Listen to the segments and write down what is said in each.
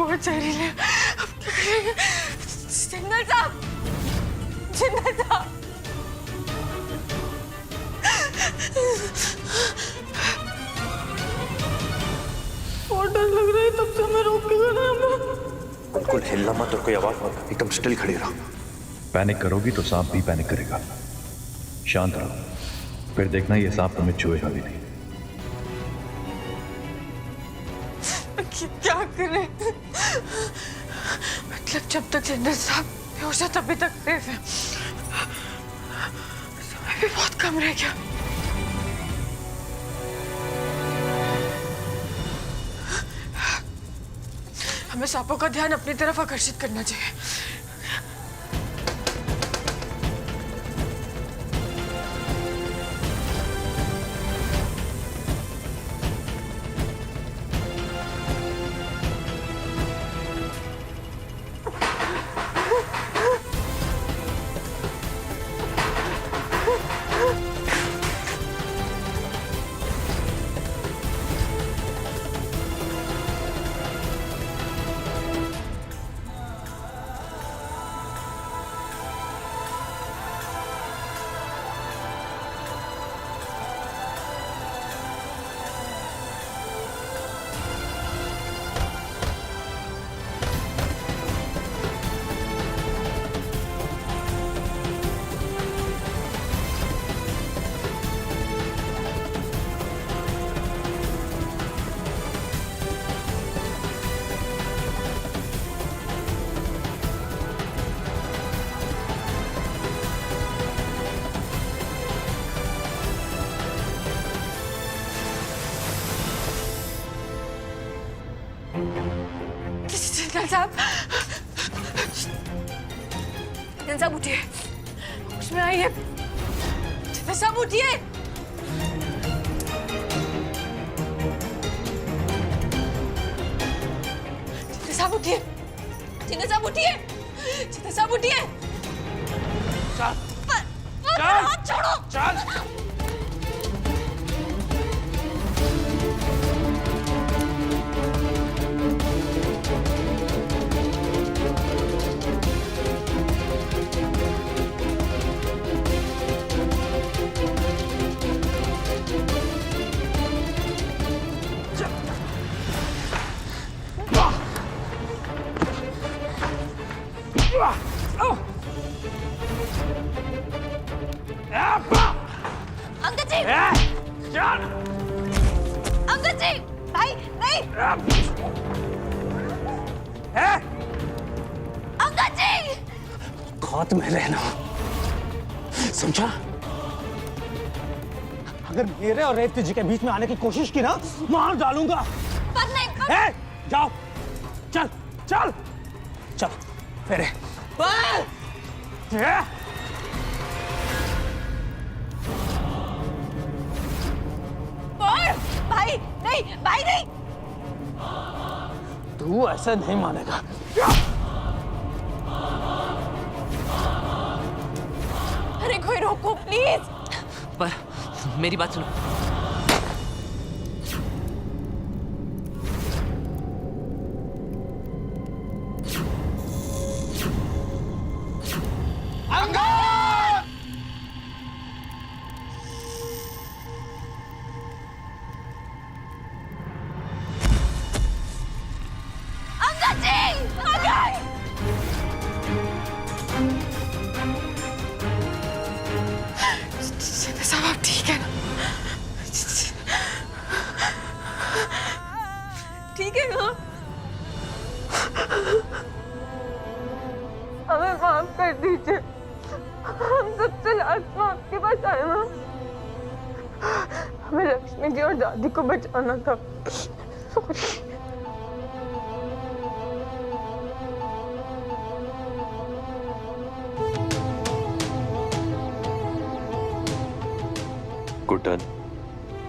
बहुत जहरीले। अब क्या करेंगे? जिंदल साहब, जिंदल साहब। बहुत डर लग रहा है, तब से मैं रोक के खड़ा हूं। बिल्कुल हिलना मत और कोई आवाज मत, एकदम स्टिल खड़ी रहो। पैनिक करोगी तो सांप भी पैनिक करेगा। शांत रहो, फिर देखना ये सांप तुम्हें छुएगा भी नहीं। क्या करें? मतलब जब तक जिंदल साहब बेहोश है तभी तक सेफ है। समय भी बहुत कम रह गया। हमें सांपों का ध्यान अपनी तरफ आकर्षित करना चाहिए। जिंदल साहब उठिए, उसमें आइए। जिंदल साहब उठिए। जिंदल साहब उठिए। जिंदल साहब उठिए। जिंदल साहब उठिए। चल, हाथ छोड़ो। चल। अंकल जी, अंकल जी, भाई नहीं। अंकल जी, खौत में रहना, समझा? अगर मेरे और रेवती जी के बीच में आने की कोशिश की ना, मार डालूंगा। पर नहीं। जाओ, चल, चल, चल, फेरे। भाई नहीं, भाई नहीं। तू ऐसा नहीं मानेगा। अरे कोई रोको प्लीज। पर मेरी बात सुनो। साहब ठीक है ना? ठीक है ना? हमें माफ कर दीजिए, हम सबसे लास्ट में आपके पास आए ना। हमें लक्ष्मी जी और दादी को बचाना था। सॉरी। गुड्डन,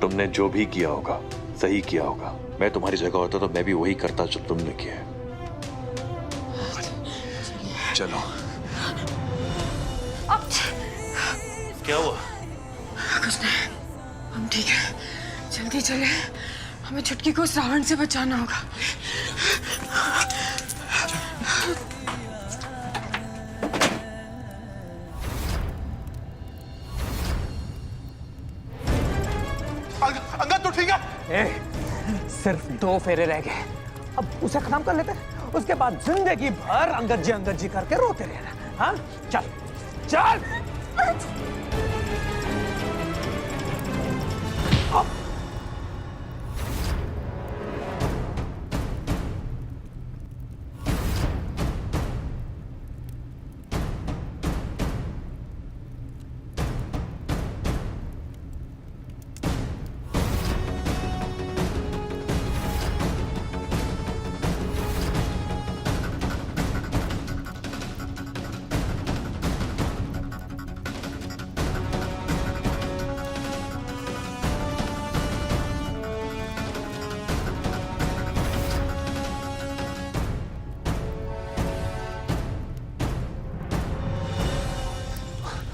तुमने जो भी किया होगा सही किया होगा। मैं तुम्हारी जगह होता तो मैं भी वही करता जो तुमने किया है। चलो। अब क्या हुआ? कुछ नहीं, हम ठीक है। जल्दी चले, हमें छुटकी को उस रावण से बचाना होगा। सिर्फ 2 फेरे रह गए, अब उसे खत्म कर लेते हैं, उसके बाद जिंदगी भर अंगद जी करके रोते रहना। हाँ, चल चल।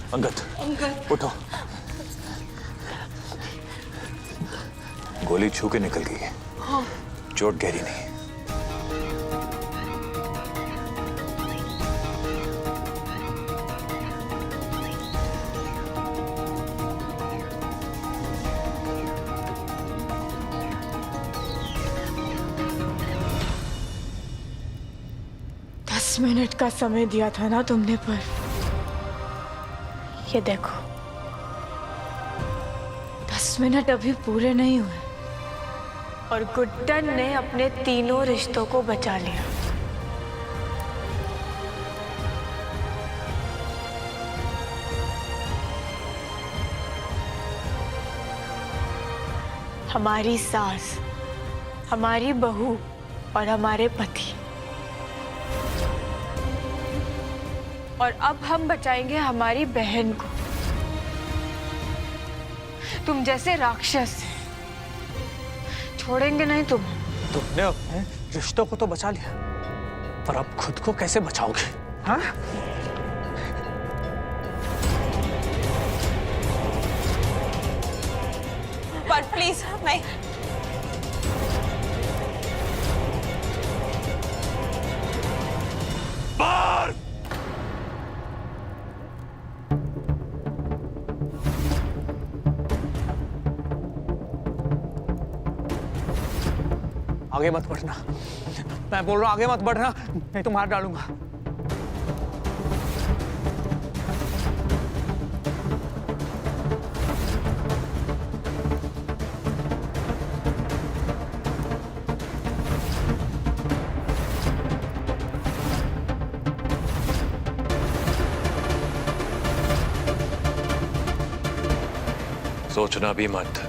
अंगद, उठो। गोली छू के निकल गई है। हाँ। चोट गहरी नहीं। 10 मिनट का समय दिया था ना तुमने, पर ये देखो 10 मिनट अभी पूरे नहीं हुए और गुड्डन ने अपने तीनों रिश्तों को बचा लिया। हमारी सास, हमारी बहू और हमारे पति, और अब हम बचाएंगे हमारी बहन को। तुम जैसे राक्षस छोड़ेंगे नहीं तुम। तुमने अपने रिश्तों को तो बचा लिया, पर अब खुद को कैसे बचाओगे? हाँ? पर प्लीज नहीं। आगे मत बढ़ना, मैं बोल रहा हूं आगे मत बढ़ना, नहीं तो मार डालूंगा। सोचना भी मत।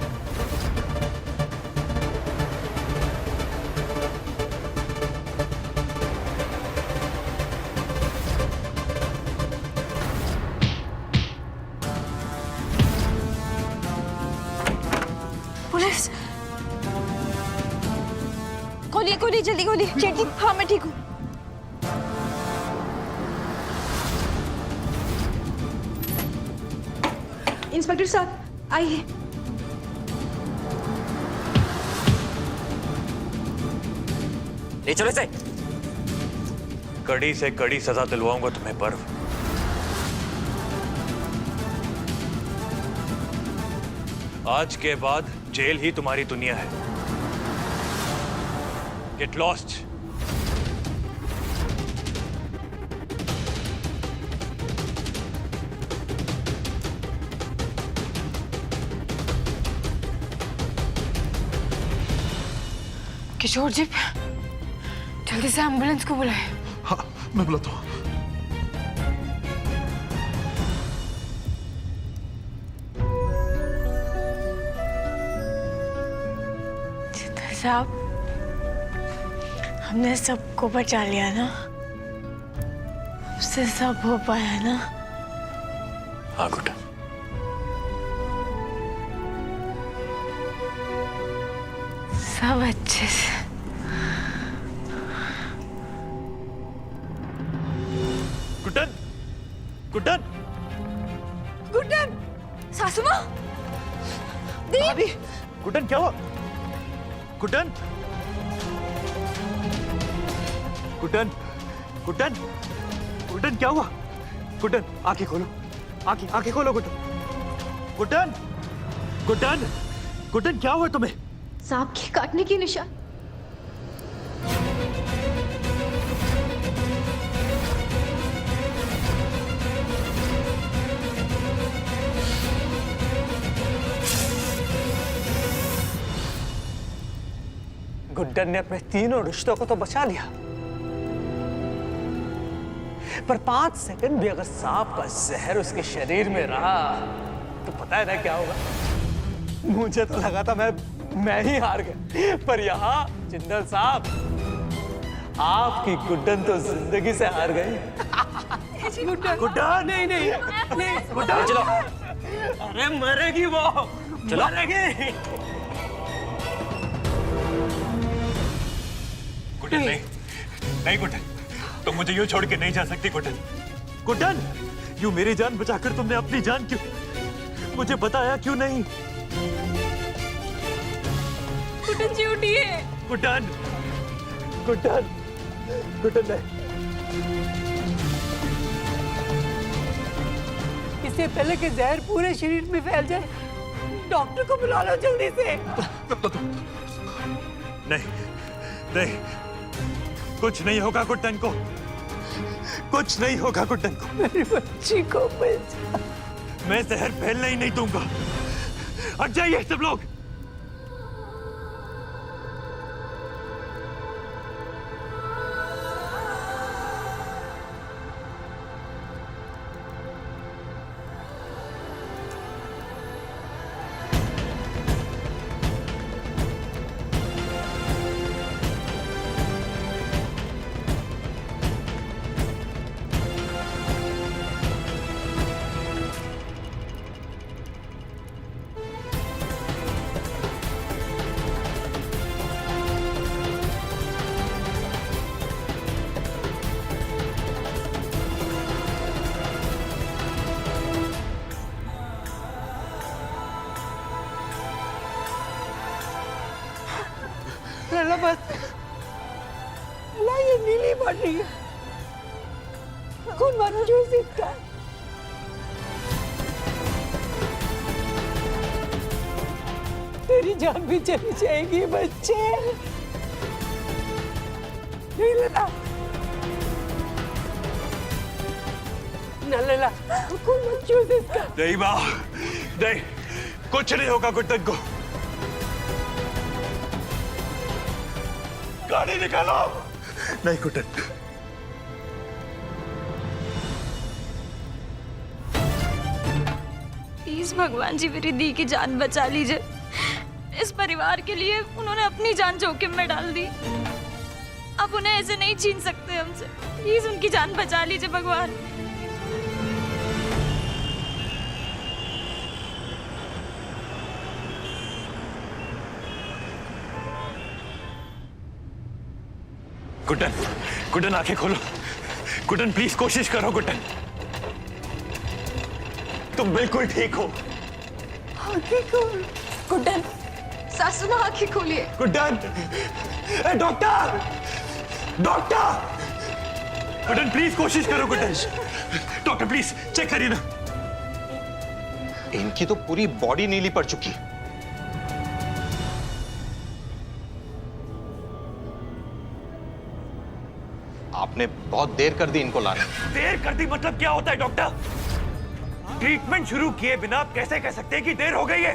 पुलिस, खोलिए खोलिए जल्दी खोलिए। चेटी, हाँ मैं ठीक हूँ। इंस्पेक्टर साहब आइए। ले चलो इसे। कड़ी से कड़ी सजा दिलवाऊंगा तुम्हें पर्व। आज के बाद जेल ही तुम्हारी दुनिया है। Get lost. किशोर जी, जल्दी से एम्बुलेंस को बुलाए। हाँ, मैं बुलाता हूँ। साहब, हमने सबको बचा लिया ना, उससे सब हो पाया ना। हाँ गुड्डन, सब अच्छे से। गुड्डन, गुड्डन, गुड्डन, सासू माँ, दीप, गुड्डन क्या हुआ? गुड्डन, गुड्डन, गुड्डन, गुड्डन क्या हुआ? गुड्डन आंखें खोलो, आंखें खोलो गुड्डन, गुड्डन, गुड्डन, गुड्डन क्या हुआ तुम्हें? सांप के काटने की निशान। गुड्डन ने अपने तीनों रिश्तों को तो बचा लिया, पर 5 सेकंड भी अगर सांप का जहर उसके शरीर में रहा तो पता है ना क्या होगा। मुझे तो लगा था मैं ही हार गया, पर यहाँ जिंदल साहब, आपकी गुड्डन तो जिंदगी से हार गई। गुड्डन नहीं गुड्डन चलो। अरे मरेगी वो, चलो मरेगी। गुड्डन नहीं गुड्डन, तुम मुझे यूं छोड़ के नहीं जा सकती गुड्डन। गुड्डन, यूं मेरी जान बचाकर तुमने अपनी जान क्यों मुझे बताया क्यों नहीं? गुड्डन जी उठिए। गुड्डन नहीं, इससे पहले कि जहर पूरे शरीर में फैल जाए, डॉक्टर को बुला लो जल्दी से। नहीं, कुछ नहीं होगा गुड्डन को, कुछ नहीं होगा गुड्डन को। मेरी बच्ची को बचा। मैं जहर फैलने ही नहीं दूंगा। हट जाइए सब लोग। बस ये नीली बढ़ रही है, खून मानो जो इसका। तेरी जान भी चली जाएगी बच्चे। नहीं लेना, न लेना, खून मत चूस इसका। नहीं माँ, नहीं, कुछ नहीं होगा गुड्डन को। गाड़ी निकालो। नहीं गुड्डन, प्लीज भगवान जी मेरी दी की जान बचा लीजिए। इस परिवार के लिए उन्होंने अपनी जान जोखिम में डाल दी। अब उन्हें ऐसे नहीं छीन सकते हमसे। प्लीज उनकी जान बचा लीजिए भगवान। गुड्डन आंखें खोलो। गुड्डन प्लीज कोशिश करो। गुड्डन, तुम बिल्कुल ठीक हो। आंखें खोल। गुड्डन, सासू माँ आंखें खोलिए। गुड्डन, डॉक्टर, गुड्डन प्लीज कोशिश करो। गुड्डन, डॉक्टर प्लीज चेक करिए ना। इनकी तो पूरी बॉडी नीली पड़ चुकी है। आपने बहुत देर कर दी इनको लाने। देर कर दी मतलब क्या होता है डॉक्टर? ट्रीटमेंट शुरू किए बिना आप कैसे कह सकते हैं कि देर हो गई है?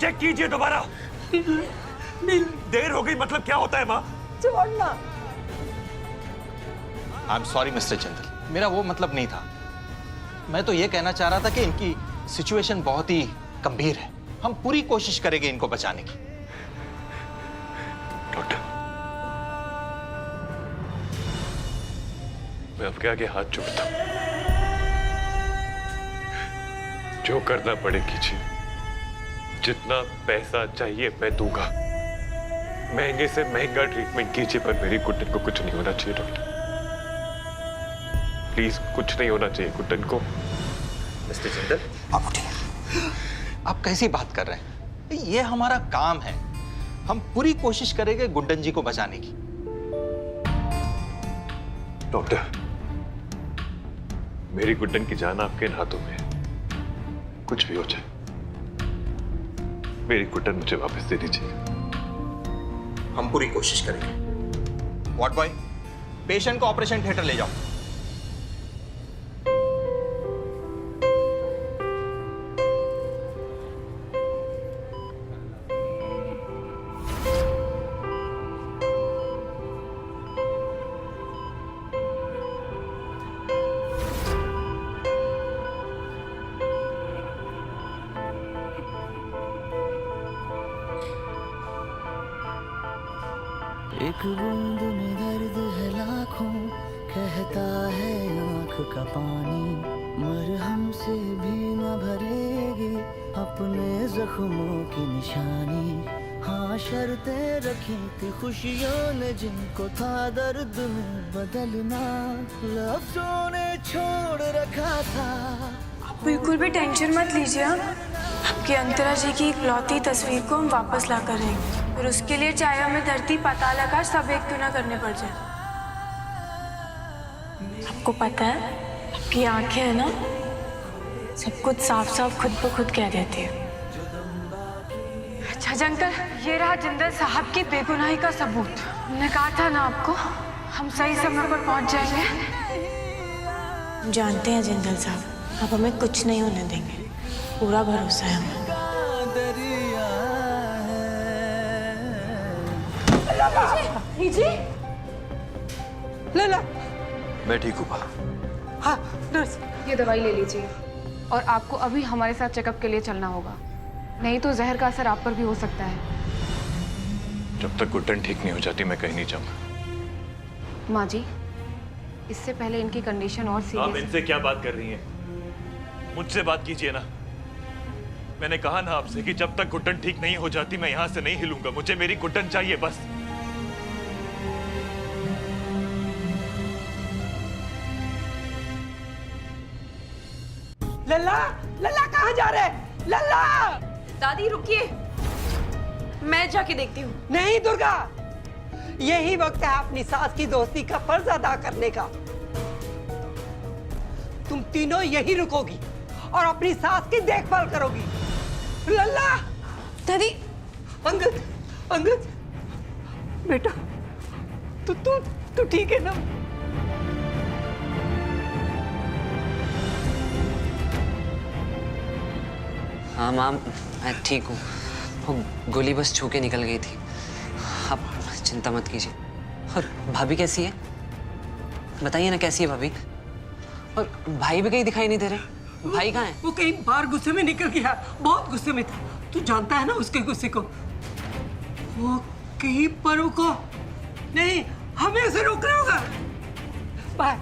चेक कीजिए दोबारा। देर हो गई मतलब क्या होता है माँ? छोड़ना। I am sorry mister Jindal, मेरा वो मतलब नहीं था। मैं तो ये कहना चाह रहा था कि इनकी सिचुएशन बहुत ही गंभीर है। हम पूरी कोशिश करेंगे इनको बचाने की। डॉक्टर, मैं आपके आगे हाथ जोड़ता हूं। जो करना पड़े कीजिए। जितना पैसा चाहिए मैं दूंगा। महंगे से महंगा ट्रीटमेंट कीजिए, पर मेरी गुड्डन को कुछ नहीं होना चाहिए डॉक्टर। प्लीज कुछ नहीं होना चाहिए गुड्डन को। मिस्टर जिंदल, आप उठिए। आप कैसी बात कर रहे हैं? ये हमारा काम है। हम पूरी कोशिश करेंगे गुड्डन जी को बचाने की। डॉक्टर, मेरी गुड्डन की जान आपके इन हाथों में है। कुछ भी हो जाए मेरी गुड्डन मुझे वापस दे दीजिए। हम पूरी कोशिश करेंगे। वार्ड बॉय, पेशेंट को ऑपरेशन थिएटर ले जाओ। एक बूंद में दर्द है लाखों, कहता है आँख का पानी, मरहम से भी न भरेगी अपने जख्मों की निशानी। हाँ शर्तें रखी थी खुशियों ने जिनको था दर्द में बदलना, लफ्जों ने छोड़ रखा था। बिल्कुल भी टेंशन मत लीजिए। आपकी अंतरा जी की इकलौती तस्वीर को हम वापस ला कर रहेंगे, और उसके लिए चाहे हमें धरती पाताल आकाश सब एक क्यों ना करने पड़ जाए। आपको पता है आपकी आंखें है ना, सब कुछ साफ साफ खुद ब खुद कह देती है। अच्छा अंकल, ये रहा जिंदल साहब की बेगुनाही का सबूत। हमने कहा था ना आपको, हम सही समय पर पहुंच जाएंगे। हम जानते हैं जिंदल साहब, आप हमें कुछ नहीं होने देंगे, पूरा भरोसा है हमें। लला, मैं ठीक हूँ। हाँ नर्स, ये दवाई ले लीजिए, और आपको अभी हमारे साथ चेकअप के लिए चलना होगा, नहीं तो जहर का असर आप पर भी हो सकता है। जब तक गुड्डन ठीक नहीं हो जाती मैं कहीं नहीं जाऊंगा। माँ जी, इससे पहले इनकी कंडीशन और आप सीरियस। इनसे क्या बात कर रही हैं? मुझसे बात कीजिए ना। मैंने कहा ना आपसे कि जब तक गुड्डन ठीक नहीं हो जाती मैं यहां से नहीं हिलूंगा। मुझे मेरी गुड्डन चाहिए बस। लल्ला, लल्ला कहाँ जा रहे हैं? लल्ला! दादी रुकिए, मैं जाके देखती हूँ। नहीं दुर्गा, यही वक्त है अपनी सास की दोस्ती का फर्ज अदा करने का। तुम तीनों यही रुकोगी और अपनी सास की देखभाल करोगी। लल्ला! दादी! अंगद, अंगद, बेटा, तू ठीक है ना? हाँ माम, मैं ठीक हूँ। वो गोली बस छू के निकल गई थी। आप चिंता मत कीजिए। और भाभी कैसी है? बताइए ना कैसी है भाभी? और भाई भी कहीं दिखाई नहीं दे रहे। भाई कहाँ है? वो कहीं बाहर गुस्से में निकल गया, बहुत गुस्से में था। तू जानता है ना उसके गुस्से को। वो कहीं पर रुको नहीं, हमें उसे रोकना होगा। बाय।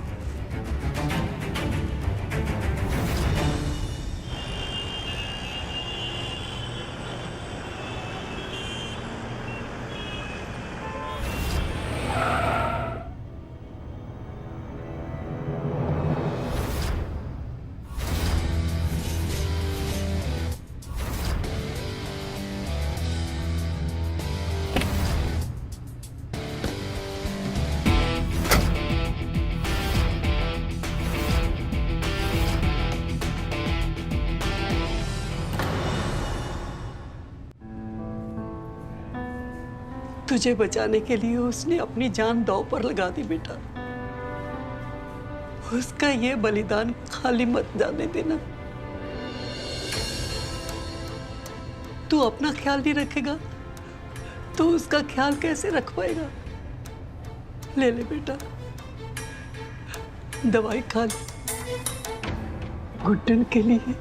तुझे बचाने के लिए उसने अपनी जान दांव पर लगा दी बेटा। उसका ये बलिदान खाली मत जाने देना। तू अपना ख्याल नहीं रखेगा तो उसका ख्याल कैसे रख पाएगा? ले ले बेटा, दवाई खा ले गुड्डन के लिए।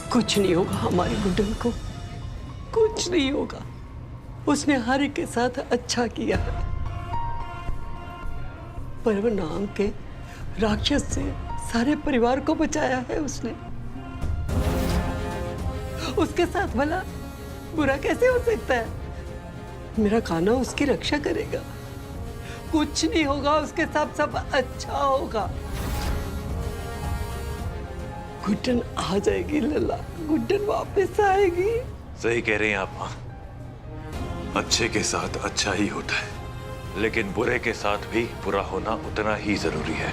कुछ नहीं होगा हमारी गुड्डन को, कुछ नहीं होगा। उसने हर एक के साथ अच्छा किया है, पर वो नाम के राक्षस से सारे परिवार को बचाया है उसने। उसके साथ भला बुरा कैसे हो सकता है? मेरा खाना उसकी रक्षा करेगा, कुछ नहीं होगा उसके साथ, सब अच्छा होगा। गुड्डन आ जाएगी लल्ला, गुड्डन वापस आएगी, सही कह रही हैं आप मां। अच्छे के साथ अच्छा ही होता है, लेकिन बुरे के साथ भी बुरा होना उतना ही जरूरी है।